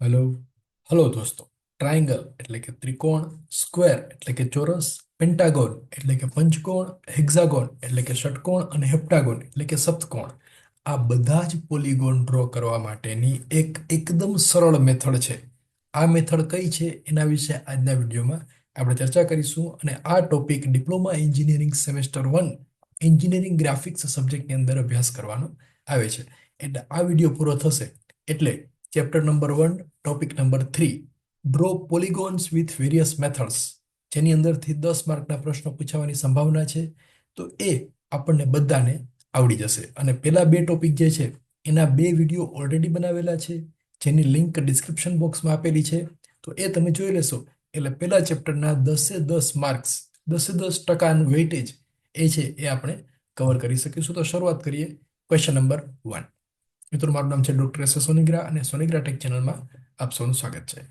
Hello hello દોસ્તો. Triangle એટલે કે ત્રિકોણ, સ્ક્વેર એટલે કે ચોરસ, પેન્ટાગોન એટલે કે પંચકોણ, હેક્ઝાગોન એટલે કે ષટકોણ અને હેપ્ટાગોન એટલે કે સપ્તકોણ. આ બધા જ પોલીગોન ડ્રો કરવા માટેની એક એકદમ સરળ મેથડ છે. આ મેથડ કઈ છે એના વિશે આજના વિડીયોમાં આપણે ચર્ચા કરીશું. અને આ topic diploma engineering semester 1 engineering graphics સબ્જેક્ટની અંદર અભ્યાસ કરવાનો આવે છે. એટલે આ વિડીયો પૂરો થશે એટલે chapter number 1 topic number 3 draw polygons with various methods, જેની અંદરથી 10 માર્કના પ્રશ્નો પૂછવાની સંભાવના છે. તો એ આપણને બધાને આવડી જશે. અને પેલા બે ટોપિક જે છે એના બે વિડીયો ઓલરેડી બનાવેલા છે, જેની લિંક ડિસ્ક્રિપ્શન બોક્સમાં આપેલી છે. તો એ તમે જોઈ લેશો એટલે પેલા ચેપ્ટરના 10 માર્ક્સ, 10% વેઇટેજ એ છે એ આપણે કવર કરી શકીશું. તો શરૂઆત કરીએ ક્વેશ્ચન નંબર 1. મિત્રો, મારું નામ છે ડોક્ટર એસ સોનીગ્રા અને સોનીગ્રા ટેક ચેનલમાં આપ સૌનું સ્વાગત છે.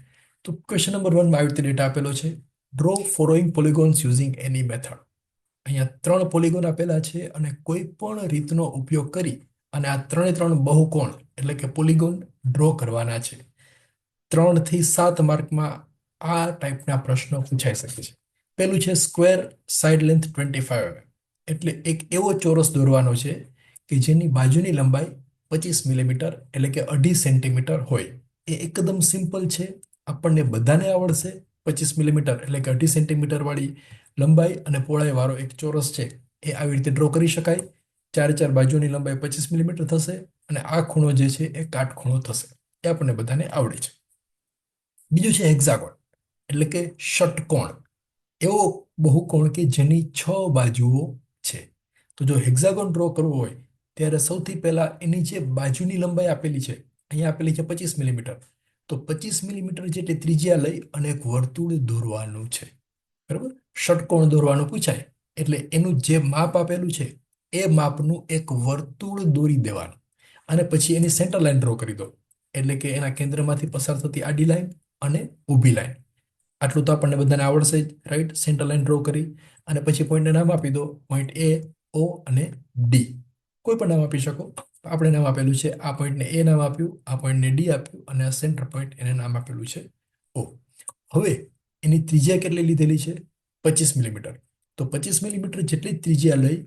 તો ક્વેશ્ચન નંબર 1 માં આવી રીતે ડેટા આપેલો છે: ડ્રો ફોલોઈંગ પોલિગોન્સ યુઝિંગ એની મેથડ. અહીંયા 3 પોલિગોન આપેલા છે અને કોઈ પણ રીતનો ઉપયોગ કરી અને આ ત્રણે બહુકોણ એટલે કે પોલિગોન ડ્રો કરવાના છે. 3 થી 7 માર્કમાં આ ટાઈપના પ્રશ્નો પૂછાઈ શકે છે. પેલું છે સ્ક્વેર સાઇડ લેન્થ 25 mm, એટલે એક એવો ચોરસ દોરવાનો છે કે જેની બાજુની લંબાઈ 25 મિલીમીટર એટલે કે 2.5 સેન્ટીમીટર હોય. એ એકદમ સિમ્પલ છે, આપણને બધાને આવડશે. 25 મિલીમીટર એટલે કે 2.5 સેન્ટીમીટર વાળી લંબાઈ અને પહોળાઈ વાળો એક ચોરસ છે એ આવી રીતે ડ્રો કરી શકાય. ચાર બાજુની લંબાઈ 25 મિલીમીટર થશે અને આ ખૂણો જે છે એ કાટખૂણો થશે. એ આપણને બધાને આવડે છે. બીજું છે હેક્ઝાગોન એટલે કે ષટકોણ, એવો બહુકોણ કે જેની 6 બાજુઓ છે. તો જો હેક્ઝાગોન ડ્રો કરવો હોય ત્યારે સૌથી પહેલા એની જે બાજુની લંબાઈ આપેલી છે, અહીંયા આપેલી છે 25 મિલીમીટર, તો 25 મિલીમીટર જેટલી ત્રિજ્યા લઈ અને એક વર્તુળ દોરવાનું છે. બરાબર? ષટકોણ દોરવાનું પૂછાય એટલે એનું જે માપ આપેલું છે એ માપનું એક વર્તુળ દોરી દેવાનું અને પછી એની સેન્ટર લાઈન ડ્રો કરી દો. એટલે કે એના કેન્દ્રમાંથી પસાર થતી આડી લાઈન અને ઊભી લાઈન. આટલું તો આપણને બધાને આવડશે જ, રાઈટ? સેન્ટર લાઈન ડ્રો કરી અને પછી પોઈન્ટને નામ આપી દો. પોઈન્ટ એ, ઓ અને ડી. કોઈ પણ નામ આપી શકો. આપણે નામ આપેલું છે, આ પોઈન્ટને એ નામ આપ્યું, આ પોઈન્ટને ડી આપ્યું અને આ સેન્ટર પોઈન્ટ એને નામ આપેલું છે ઓ. હવે એની ત્રિજ્યા કેટલી લીધેલી છે? 25 મિલીમીટર. તો 25 મિલીમીટર જેટલી ત્રિજ્યા લઈ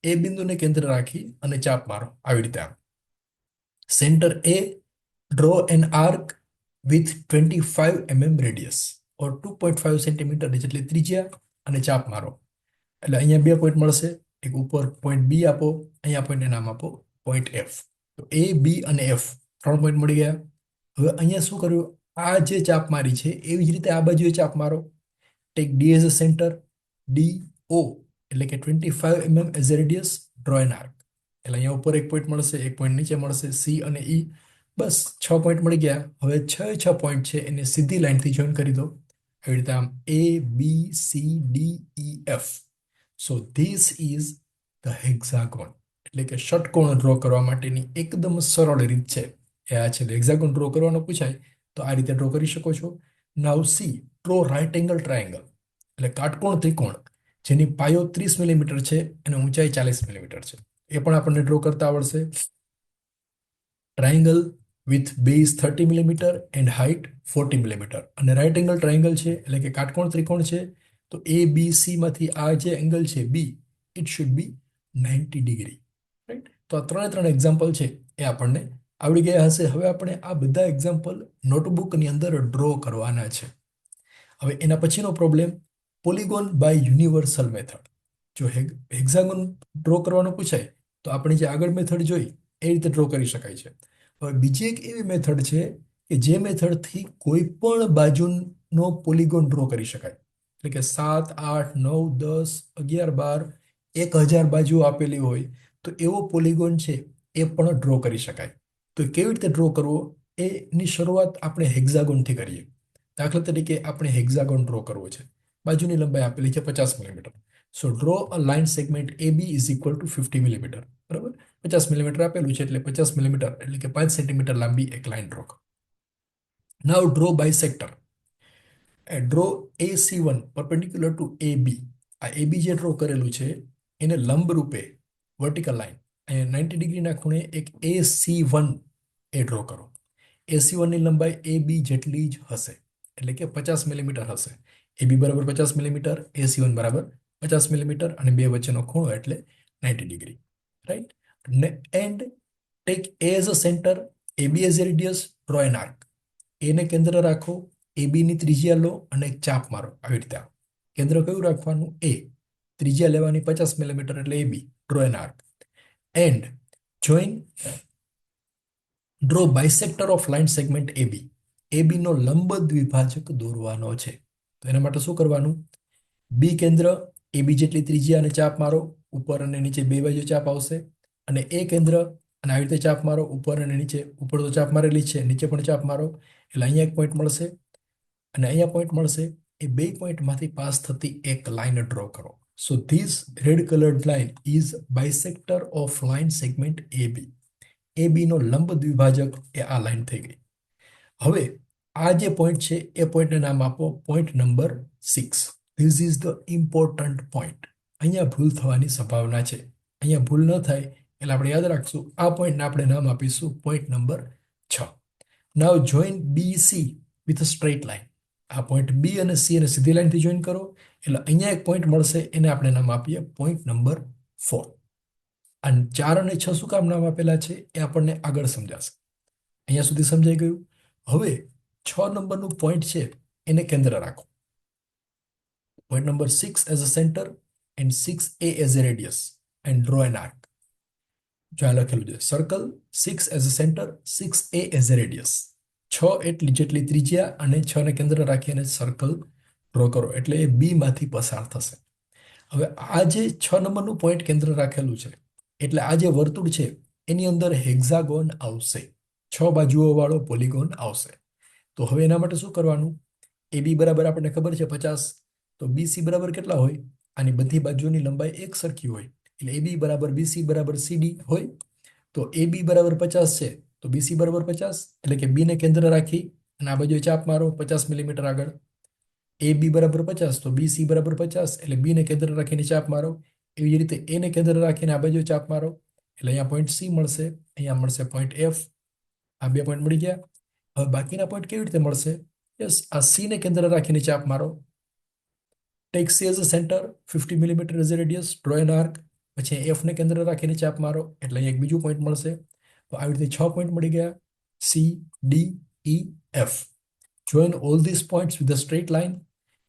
એ બિંદુને કેન્દ્ર રાખી અને ચાપ મારો આવી રીતે. આમ centre A, draw an arc with 25 mm radius or 2.5 centimetre જેટલી ત્રિજ્યા અને ચાપ મારો. એટલે અહીંયા બે પોઈન્ટ મળશે. એક ઉપર પોઈન્ટ બી આપો, અહીંયા પોઈન્ટને નામ આપો પોઈન્ટ એફ. તો એ, બી અને એફ 3 પોઈન્ટ મળી ગયા. હવે અહીંયા શું કર્યું? આ જે ચાપ મારી છે એવી જ રીતે આ બાજુએ ચાપ મારો. Take D as a centre, D O એટલે કે 25 mm as a radius, draw an arc. એટલે અહીંયા ઉપર એક પોઈન્ટ મળશે, એક પોઈન્ટ નીચે મળશે, સી અને ઈ. બસ 6 પોઈન્ટ મળી ગયા. હવે 6 પોઈન્ટ છે એને સીધી લાઈનથી જોઈન કરી દો. આવી રીતે આમ A, B, C, D, E, F. So this is the hexagon. એટલે કે ષટકોણ ડ્રો કરવા માટેની એકદમ સરળ રીત છે એ આ છે. હેક્ઝાગોન ડ્રો કરવાનો પૂછાય તો આ રીતે ડ્રો કરી શકો છો. Now see, draw right angle triangle એટલે કાટકોણ ત્રિકોણ જેની પાયો 30 મિલીમીટર છે અને ઊંચાઈ 40 મિલીમીટર છે. એ પણ આપણને ડ્રો કરતા આવડશે. Triangle with base 30 millimetre and height 40 millimetre અને રાઇટ એંગલ ટ્રાયંગલ છે એટલે કે કાટકોણ ત્રિકોણ છે. તો એ, બી, સી માંથી આ જે એંગલ છે B, it should be 90 degree. Right? તો આ ત્રણે એક્ઝામ્પલ છે એ આપણને આવડી ગયા હશે. હવે આપણે આ બધા એક્ઝામ્પલ નોટબુકની અંદર ડ્રો કરવાના છે. હવે એના પછીનો problem, polygon by universal method. જો હેક્ઝાગોન ડ્રો કરવાનો પૂછાય તો આપણે જે આગળ મેથડ જોઈ એ રીતે ડ્રો કરી શકાય છે. હવે બીજી એક એવી મેથડ છે કે જે મેથડથી કોઈ પણ બાજુનો પોલિગોન ડ્રો કરી શકાય. એટલે કે 7, 8, 9, 10, 11, 12, 1000 બાજુઓ આપેલી હોય તો એવો પોલિગોન છે એ પણ ડ્રો કરી શકાય. તો કેવી રીતે ડ્રો કરવો એની શરૂઆત આપણે હેક્ઝાગોનથી કરીએ. દાખલા તરીકે આપણે હેક્ઝાગોન ડ્રો કરવો છે. બાજુની લંબાઈ આપેલી છે 50 millimetre. So draw a line segment A B is equal to 50 millimetre. બરાબર? 50 મિલીમીટર આપેલું છે એટલે 50 મિલીમીટર એટલે કે 5 સેન્ટીમીટર લાંબી એક લાઇન ડ્રો કરો. Now draw bisector. Draw AC1 perpendicular to AB. આ AB જે ડ્રો કરેલું છે એને લંબ રૂપે વર્ટિકલ લાઇન અહીંયા 90 ડિગ્રીના ખૂણે એક AC1 એ ડ્રો કરો. AC1 ની લંબાઈ AB જેટલી જ હશે, એટલે કે 50 મિલીમીટર હશે. AB બરાબર 50 મિલીમીટર, AC1 બરાબર 50 મિલીમીટર, અને બે વચ્ચેનો ખૂણો એટલે 90 degree, right. And take A as a centre, AB as a radius, draw an arc. A ને કેન્દ્ર રાખો, AB ની ત્રિજ્યા લો અને એક ચાપ મારો, આવી રીતે. કેન્દ્ર કયું રાખવાનું? A. ત્રિજ્યા લેવાની 50 મિલીમીટર એટલે AB, draw an arc. And join draw bisector of line segment AB. AB નો લંબ દ્વિભાજક દોરવાનો છે. તો એના માટે શું કરવાનું? બી કેન્દ્ર, AB જેટલી ત્રિજ્યા અને ચાપ મારો, ઉપર અને નીચે બે બાજુ ચાપ આવશે. અને A કેન્દ્ર, અને આવી રીતે ચાપ મારો, ઉપર અને નીચે. ઉપર તો ચાપ મારેલી છે, નીચે પણ ચાપ મારો, એટલે અહીંયા એક પોઈન્ટ મળશે અને અહીંયા પોઈન્ટ મળશે. એ બે પોઈન્ટમાંથી પાસ થતી એક લાઈન ડ્રો કરો. So this red coloured line is bisector of line segment AB. AB નો લંબ દ્વિભાજક એ આ લાઈન થઈ ગઈ. હવે આ જે પોઈન્ટ છે એ પોઈન્ટને નામ આપો point number 6. This is the important point. અહીંયા ભૂલ થવાની સંભાવના છે. અહીંયા ભૂલ ન થાય એટલે આપણે યાદ રાખશું, આ પોઈન્ટને આપણે નામ આપીશું point number 6. Now join BC with straight line. આ પોઈન્ટ B અને C અને સીધી લાઈનથી જોઈન કરો, એટલે અહીંયા એક પોઈન્ટ મળશે, એને આપણે નામ આપીએ પોઈન્ટ નંબર 4. અને 4 અને 6 શું કામ નામ આપેલા છે એ આપણને આગળ સમજાશે. અહીંયા સુધી સમજાઈ ગયું. હવે 6 નંબરનું પોઈન્ટ છે એને કેન્દ્ર રાખો. Point number 6 as a centre and 6A as a radius and draw an arc. જો આ લખેલું છે circle, 6 as a centre, 6A as a radius. 6 એટલી જેટલી ત્રિજ્યા અને 6 ને કેન્દ્ર રાખીને સર્કલ ડ્રો કરો, એટલે એ B માંથી પસાર થશે. હવે આ જે 6 નંબરનું પોઈન્ટ કેન્દ્ર રાખેલું છે, એટલે આ જે વર્તુળ છે એની અંદર હેક્ઝાગોન આવશે, 6 બાજુઓ વાળો પોલિગોન આવશે. તો હવે એના માટે શું કરવાનું? AB બરાબર આપણને ખબર છે 50, તો BC બરાબર કેટલા હોય? આની બધી બાજુની લંબાઈ એક સરખી હોય, એટલે AB બરાબર BC બરાબર CD હોય. તો AB બરાબર 50 છે, તો BC બરાબર 50, એટલે કે B ને કેન્દ્ર રાખી અને આ બાજુ ચાપ મારો 50 મિલીમીટર આગળ. AB બરાબર 50, તો BC બરાબર 50, એટલે B ને કેન્દ્ર રાખીને ચાપ મારો. એવી જ રીતે A ને કેન્દ્ર રાખીને આ બાજુ ચાપ મારો, એટલે અહીંયા પોઈન્ટ C મળશે, અહીંયા મળશે પોઈન્ટ F. આ બે પોઈન્ટ મળી ગયા. હવે બાકીના પોઈન્ટ કેવી રીતે મળશે? યસ, આ C ને કેન્દ્ર રાખીને ચાપ મારો. Take C as a centre, 50 millimetre as a radius, draw an arc. પછી F ને કેન્દ્ર રાખીને ચાપ મારો, એટલે અહીંયા એક બીજું પોઈન્ટ મળશે. તો આવી રીતે 6 પોઈન્ટ મળી ગયા, C, D, E, F. Join all this points with a straight line,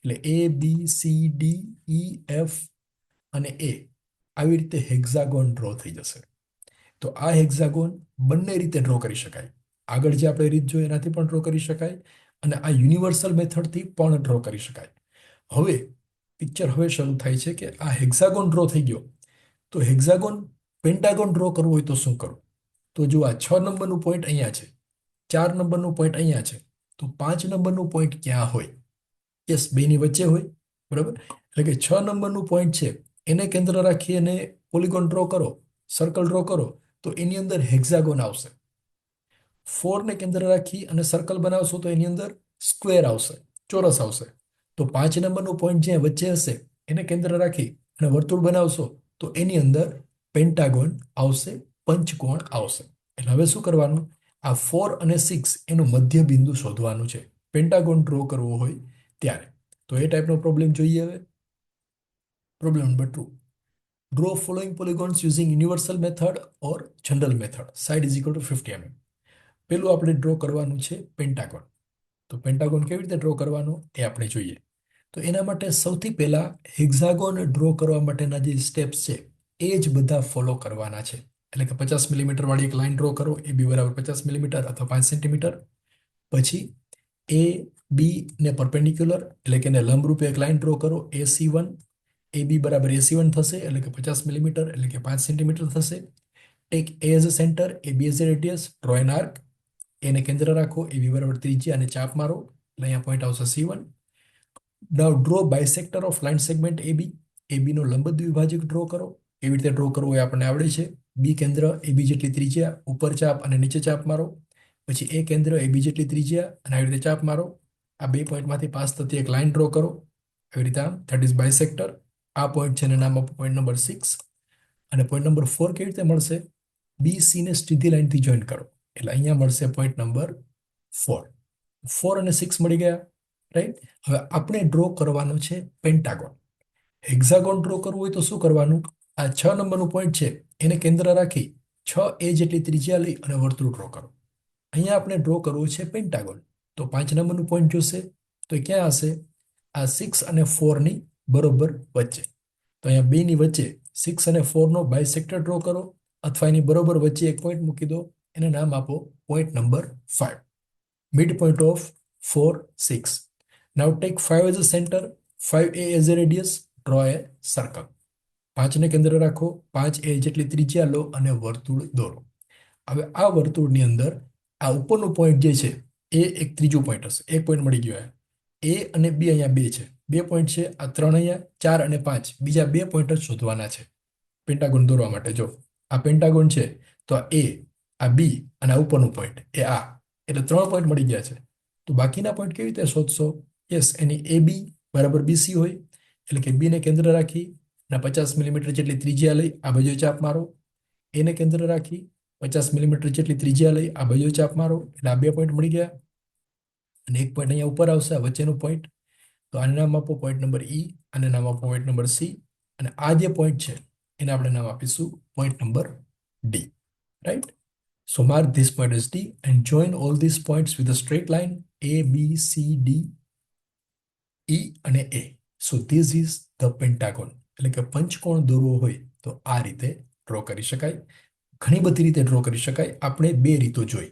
એટલે A, B, C, D, E, F અને A. આવી રીતે હેક્ઝાગોન ડ્રો થઈ જશે. તો આ હેક્ઝાગોન બંને રીતે ડ્રો કરી શકાય. આગળ જે આપણે રીત જોઈએ એનાથી પણ ડ્રો કરી શકાય, અને આ યુનિવર્સલ મેથડથી પણ ડ્રો કરી શકાય. હવે પિક્ચર હવે શરૂ થાય છે કે આ હેક્ઝાગોન ડ્રો થઈ ગયો, તો હેક્ઝાગોન પેન્ટાગોન ડ્રો કરવું હોય તો શું કરવું? તો જો આ 6 નંબરનું પોઈન્ટ અહીંયા છે, 4 નંબરનું પોઈન્ટ અહીંયા છે, તો 5 નંબરનું પોઈન્ટ ક્યાં હોય? યસ, બેની વચ્ચે હોય, બરાબર. એટલે કે 6 નંબરનું પોઈન્ટ છે એને કેન્દ્ર રાખી અને પોલિગોન ડ્રો કરો, સર્કલ ડ્રો કરો, તો એની અંદર હેક્ઝાગોન આવશે. 4 ને કેન્દ્ર રાખી અને સર્કલ બનાવશો તો એની અંદર સ્ક્વેર આવશે, ચોરસ આવશે. તો 5 નંબરનું પોઈન્ટ જ્યાં વચ્ચે હશે એને કેન્દ્ર રાખી અને વર્તુળ બનાવશો તો એની અંદર પેન્ટાગોન આવશે, પંચકોણ આવશે. એટલે હવે શું કરવાનું? આ 4 અને 6 એનું મધ્ય બિંદુ શોધવાનું છે પેન્ટાગોન ડ્રો કરવો હોય ત્યારે. તો એ ટાઈપનો પ્રોબ્લેમ જોઈએ હવે. Problem number 2. Draw following polygons using universal method or general method. Side is equal to 50 mm. પેલું આપણે ડ્રો કરવાનું છે પેન્ટાગોન. તો પેન્ટાગોન કેવી રીતે ડ્રો કરવાનો એ આપણે જોઈએ. તો એના માટે સૌથી પહેલા હેક્ઝાગોન ડ્રો કરવા માટેના જે સ્ટેપ્સ છે એ જ બધા ફોલો કરવાના છે. એટલે કે 50 મિલીમીટર વાળી એક લાઈન ડ્રો કરો, AB બરાબર 50 મિલીમીટર અથવા 5 સેન્ટીમીટર. પછી A, B ને પરપેન્ડિક્યુલર, એટલે કે એને લંબરૂપે એક લાઈન ડ્રો કરો, AC1. AB બરાબર AC1 થશે, એટલે કે 50 મિલીમીટર, એટલે કે 5 સેન્ટીમીટર થશે. Take A as a centre, AB as a radius, draw an arc. એને કેન્દ્ર રાખો, AB બરાબર ત્રિજ્યા અને ચાપ મારો, એટલે અહીંયા પોઈન્ટ આવશે C1. Now draw bisector of line segment AB. AB નો લંબ દ્વિભાજક ડ્રો કરો. કેવી રીતે ડ્રો કરવો એ આપણને આવડે છે. B કેન્દ્ર, AB જેટલી ત્રિજ્યા, ઉપર ચાપ અને નીચે ચાપ મારો. પછી A કેન્દ્ર, AB જેટલી ત્રિજ્યા અને આવી રીતે ચાપ મારો. આ બે પોઈન્ટમાંથી પાસ થતી એક લાઈન ડ્રો કરો, આવી રીતે આમ, ધેટ ઇઝ બાયસેક્ટર. આ પોઈન્ટ છે એનું નામ આપો પોઈન્ટ નંબર 6. અને પોઈન્ટ નંબર 4 કેવી રીતે મળશે? BC ને સીધી લાઈનથી જોઈન કરો, એટલે અહીંયા મળશે પોઈન્ટ નંબર 4. 4 અને 6 મળી ગયા, રાઈટ? હવે આપણે ડ્રો કરવાનો છે પેન્ટાગોન. હેક્ઝાગોન ડ્રો કરવું હોય તો શું કરવાનું? આ 6 નંબરનું પોઈન્ટ છે એને કેન્દ્ર રાખી 6a જેટલી ત્રિજ્યા લઈ અને વર્તુળ ડ્રો કરો. અહીંયા આપણે ડ્રો કરવું છે પેન્ટાગોન, તો 5 નંબરનું પોઈન્ટ જોશે. તો એ ક્યાં હશે? આ 6 અને 4 ની બરોબર વચ્ચે. તો અહીંયા 2 ની વચ્ચે 6 અને 4 નો બાયસેક્ટર ડ્રો કરો, અથવા એની બરોબર વચ્ચે એક પોઈન્ટ મૂકી દો. એને નામ આપો point number 5. midpoint of 4, 6. Now take 5 as a center, 5a as a radius, draw a circle. 5 ને કેન્દ્ર રાખો, 5a જેટલી ત્રિજ્યા લો અને વર્તુળ દોરો. હવે આ વર્તુળની અંદર આ ઉપરનું પોઈન્ટ જે છે એ એક ત્રીજું પોઈન્ટ હશે. એક પોઈન્ટ મળી ગયો. એ અને બી અહીંયા 2 છે, 2 પોઈન્ટ છે. આ 3 અહીંયા, 4 અને 5 બીજા 2 પોઈન્ટ જ શોધવાના છે પેન્ટાગોન દોરવા માટે. જો આ પેન્ટાગોન છે તો આ એ, આ બી અને આ ઉપરનું પોઈન્ટ એ આ, એટલે 3 પોઈન્ટ મળી ગયા છે. તો બાકીના પોઈન્ટ કેવી રીતે શોધશો? યસ, એની એ બી બરાબર બીસી હોય, એટલે કે બી ને કેન્દ્ર રાખી અને 50 મિલીમીટર જેટલી ત્રિજ્યા લઈ આ બાજુ ચાપ મારો. એને કેન્દ્ર રાખી 50 મિલીમીટર જેટલી ત્રિજ્યા લઈ આ બાજુ ચાપ મારો, એટલે આ 2 પોઈન્ટ મળી ગયા. અને એક પોઈન્ટ અહીંયા ઉપર આવશે, આ વચ્ચેનું પોઈન્ટ. તો આને નામ આપો પોઈન્ટ નંબર ઈ, આને નામ આપો પોઈન્ટ નંબર સી, અને આ જે પોઈન્ટ છે એને આપણે નામ આપીશું point number D. Right? So mark this point as D and join all these points with a straight line A, B, C, D, E અને A. So this is the pentagon. એટલે કે પંચકોણ દોરવો હોય તો આ રીતે ડ્રો કરી શકાય. ઘણી બધી રીતે ડ્રો કરી શકાય. આપણે 2 રીતો જોઈ.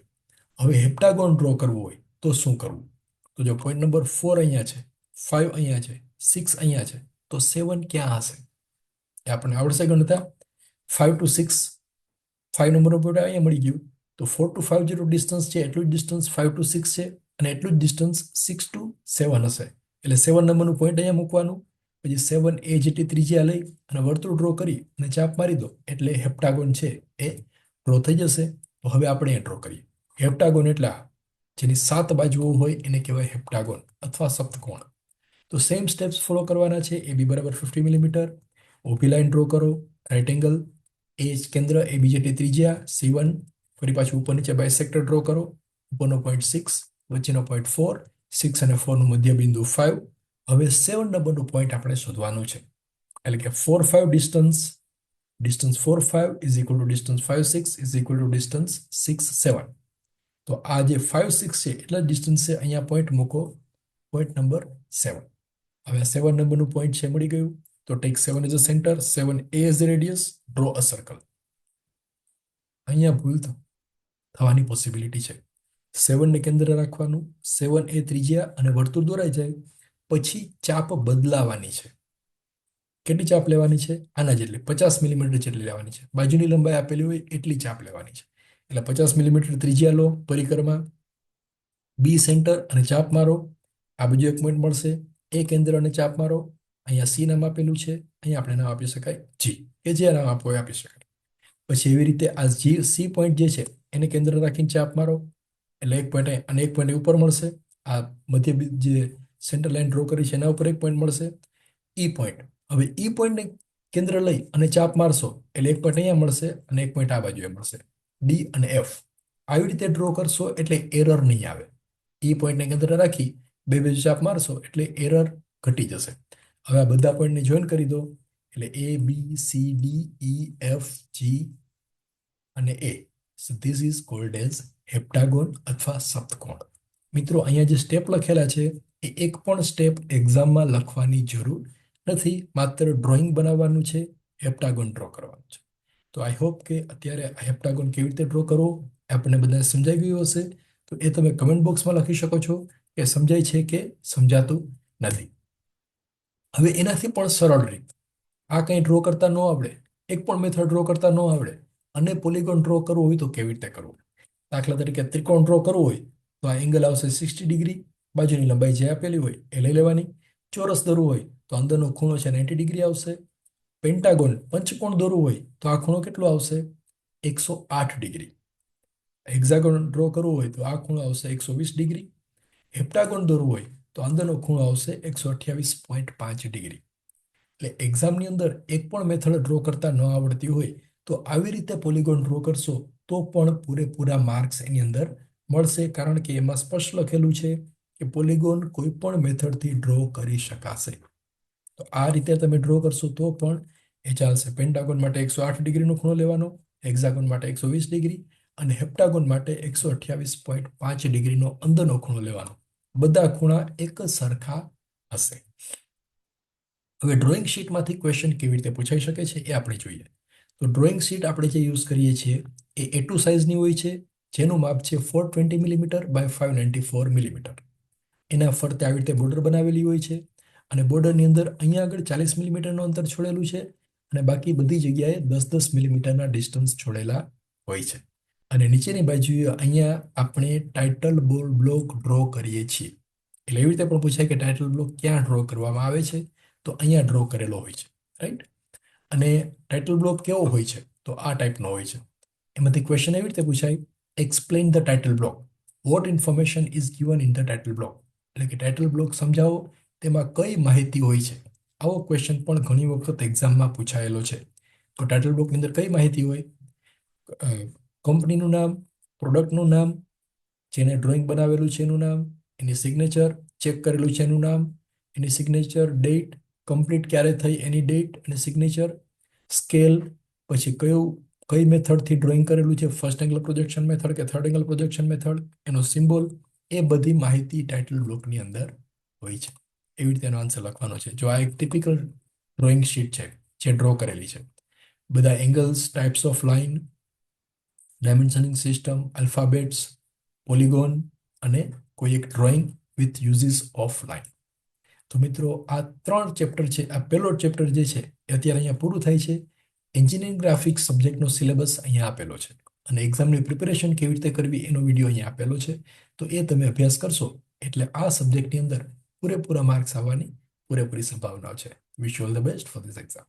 હવે હેપ્ટાગોન ડ્રો કરવું હોય તો શું કરવું? તો જો પોઈન્ટ નંબર 4 અહીંયા છે, 5 અહીંયા છે, 6 અહીંયા છે, તો 7 ક્યાં હશે? એ આપણને આવડશે ગણતા. 5 to 6, 5 નંબરનું પોઈન્ટ અહીંયા મળી ગયું. તો 4 to 5 જેટલું ડિસ્ટન્સ છે એટલું જ ડિસ્ટન્સ 5 to 6 છે, અને એટલું જ ડિસ્ટન્સ 6 to 7 હશે. એટલે 7 નંબરનું પોઈન્ટ અહીંયા મૂકવાનું. પછી 7a જેટલી ત્રિજ્યા લઈ અને વર્તુળ ડ્રો કરી અને ચાપ મારી દો, એટલે હેપ્ટાગોન છે એ ડ્રો થઈ જશે. તો હવે આપણે એ ડ્રો કરીએ. હેપ્ટાગોન એટલે જેની 7 બાજુઓ હોય એને કહેવાય હેપ્ટાગોન અથવા સપ્તકોણ. તો સેમ સ્ટેપ્સ ફોલો કરવાના છે. એ બી બરાબર 50 મિલીમીટર, ઊભી લાઈન ડ્રો કરો, રાઈટ એંગલ, એ કેન્દ્ર એ બી જેટલી ત્રિજ્યા C1, ફરી પાછું ઉપર નીચે બાયસેક્ટર ડ્રો કરો. ઉપરનો પોઈન્ટ 6, વચ્ચેનો પોઈન્ટ 4, 6 અને 4 નું મધ્ય બિંદુ 5. હવે 7 નંબરનું પોઈન્ટ આપણે શોધવાનું છે. એટલે કે 4, 5 distance, distance 4, 5 is equal two distance 5, 6 is equal two distance 6, 7. તો આ જે 5, 6 છે એટલા ડિસ્ટન્સ છે, અહીંયા પોઈન્ટ મૂકો, પોઈન્ટ નંબર 7. હવે 7 નંબરનું પોઈન્ટ છે મળી ગયું. તો take 7 as a centre, 7a as a radius, draw a circle. અહીંયા ભૂલ થવાની પોસિબિલિટી છે. 7 ને કેન્દ્ર રાખવાનું, 7a ત્રિજ્યા અને વર્તુળ દોરાઈ જાય પછી ચાપ બદલાવાની છે. કેટલી ચાપ લેવાની છે? આના જેટલી, 50 મિલીમીટર જેટલી લેવાની છે. બાજુની લંબાઈ આપેલી હોય એટલી ચાપ લેવાની છે. એટલે 50 મિલીમીટર ત્રિજ્યા લો પરિક્રમા, બી સેન્ટર અને ચાપ મારો. આ બાજુ એક પોઈન્ટ મળશે, એ કેન્દ્ર અને ચાપ મારો. અહીંયા સી નામ આપેલું છે, અહીંયા આપણે નામ આપી શકાય જી, કે જે નામ આપો એ આપી શકાય. પછી એવી રીતે આ જી સી પોઈન્ટ જે છે એને કેન્દ્ર રાખીને ચાપ મારો, એટલે એક પોઈન્ટ અને એક પોઈન્ટ ઉપર મળશે. આ મધ્ય જે સેન્ટર લાઈન ડ્રો કરી છે એના ઉપર એક પોઈન્ટ મળશે, ઈ પોઈન્ટ. હવે ઈ પોઈન્ટને કેન્દ્ર લઈ અને ચાપ મારશો એટલે એક પોઈન્ટ અહીંયા મળશે અને એક પોઈન્ટ આ બાજુએ મળશે, ડી અને એફ. આવી રીતે ડ્રો કરશો એટલે એરર નહીં આવે. ઈ પોઈન્ટને કેન્દ્ર રાખી બે બાજુ ચાપ મારશો એટલે એરર ઘટી જશે. હવે આ બધા પોઈન્ટને જોઈન કરી દો, એટલે A B C D E F G અને A. So this is called as heptagon અથવા સપ્તકોણ. મિત્રો, અહીંયા જે સ્ટેપ લખેલા છે એ એક પણ સ્ટેપ એક્ઝામમાં લખવાની જરૂર નથી. માત્ર ડ્રોઈંગ બનાવવાનું છે, હેપ્ટાગોન ડ્રો કરવાનું છે. તો આઈ હોપ કે અત્યારે આ હેપ્ટાગોન કેવી રીતે ડ્રો કરવો આપણને બધાને સમજાઈ ગયું હશે. તો એ તમે કમેન્ટ બોક્સમાં લખી શકો છો કે સમજાય છે કે સમજાતું નથી. હવે એનાથી પણ સરળ રીત, આ કંઈ ડ્રો કરતા ન આવડે, એક પણ મેથડ ડ્રો કરતા ન આવડે અને પોલિગોન ડ્રો કરવું હોય તો કેવી રીતે કરવું? દાખલા તરીકે ત્રિકોણ ડ્રો કરવો હોય તો આ એંગલ આવશે 60 ડિગ્રી, બાજુની લંબાઈ જે આપેલી હોય એ લઈ લેવાની. ચોરસ દોરવું હોય તો અંદરનો ખૂણો છે 90 ડિગ્રી આવશે. પેન્ટાગોન પંચકોણ દોરવું હોય તો આ ખૂણો કેટલો આવશે? 108 ડિગ્રી. હેક્ઝાગોન ડ્રો કરવું હોય તો આ ખૂણો આવશે 120 ડિગ્રી. હેપ્ટાગોન દોરવું હોય તો અંદરનો ખૂણો આવશે 128.5 ડિગ્રી. એટલે એક્ઝામની અંદર એક પણ મેથડ ડ્રો કરતા ન આવડતી હોય તો આવી રીતે પોલિગોન ડ્રો કરશો તો પણ પૂરેપૂરા માર્ક્સ એની અંદર મળશે, કારણ કે એમાં સ્પષ્ટ લખેલું છે કે પોલિગોન કોઈ પણ મેથડથી ડ્રો કરી શકાશે. તો આ રીતે તમે ડ્રો કરશો તો પણ એ ચાલશે. પેન્ટાગોન માટે 108 ડિગ્રીનો ખૂણો લેવાનો, હેક્સાગોન માટે 120 ડિગ્રી અને હેપ્ટાગોન માટે 128.5 ડિગ્રીનો અંદરનો ખૂણો લેવાનો. બધા ખૂણા એક જ સરખા હશે. હવે ડ્રોઈંગ શીટમાંથી ક્વેશ્ચન કેવી રીતે પૂછાઈ શકે છે એ આપણે જોઈએ. તો ડ્રોઈંગ શીટ આપણે જે યુઝ કરીએ છીએ એ A2 સાઇઝની હોય છે, જેનું માપ છે 420 mm બાય 594 mm. એના ફરતે આવી રીતે બોર્ડર બનાવેલી હોય છે અને બોર્ડરની અંદર અહીંયા આગળ 40 mm અંતર છોડેલું છે અને બાકી બધી જગ્યાએ 10-10 mm ડિસ્ટન્સ છોડેલા હોય છે. અને નીચેની બાજુએ અહીંયા આપણે ટાઇટલ બ્લોક ડ્રો કરીએ છીએ. એટલે એવી રીતે પણ પૂછાય કે ટાઇટલ બ્લોક ક્યાં ડ્રો કરવામાં આવે છે, તો અહીંયા ડ્રો કરેલો હોય છે, રાઈટ. અને ટાઇટલ બ્લોક કેવો હોય છે, તો આ ટાઈપનો હોય છે. એમાંથી ક્વેશ્ચન એવી રીતે પૂછાય, explain the title block, what information is given in the title block. એટલે કે ટાઇટલ બ્લોક સમજાવો, તેમાં કઈ માહિતી હોય છે. આવો ક્વેશ્ચન પણ ઘણી વખત એક્ઝામમાં પૂછાયેલો છે. તો ટાઇટલ બ્લોકની અંદર કઈ માહિતી હોય? કંપનીનું નામ, પ્રોડક્ટનું નામ, જેને ડ્રોઈંગ બનાવેલું છે એનું નામ, એની સિગ્નેચર, ચેક કરેલું છે એનું નામ, એની સિગ્નેચર, ડેટ, કમ્પ્લીટ ક્યારે થઈ એની ડેટ અને સિગ્નેચર, સ્કેલ, પછી કઈ મેથડથી ડ્રોઈંગ કરેલું છે, ફર્સ્ટ એંગલ પ્રોજેક્શન મેથડ કે થર્ડ એંગલ પ્રોજેક્શન મેથડ, એનો સિમ્બોલ, એ બધી માહિતી ટાઇટલ બ્લોકની અંદર હોય છે. એવી રીતે એનો આન્સર લખવાનો છે. જો આ એક ટિપિકલ ડ્રોઈંગ શીટ છે જે ડ્રો કરેલી છે. બધા angles, types of line, dimensioning system, alphabets, polygon અને કોઈ એક drawing with uses of line. તો મિત્રો આ 3 ચેપ્ટર છે. આ પહેલો ચેપ્ટર જે છે એ અત્યારે અહીંયા પૂરું થાય છે. એન્જિનિયરિંગ ગ્રાફિક્સ સબ્જેક્ટનો સિલેબસ અહીંયા આપેલો છે અને એક્ઝામની પ્રિપેરેશન કેવી રીતે કરવી એનો વિડીયો અહીંયા આપેલો છે. તો એ તમે અભ્યાસ કરશો એટલે આ સબ્જેક્ટની અંદર પૂરેપૂરા માર્ક્સ આવવાની પૂરેપૂરી સંભાવના છે. Wish you all the best for this exam.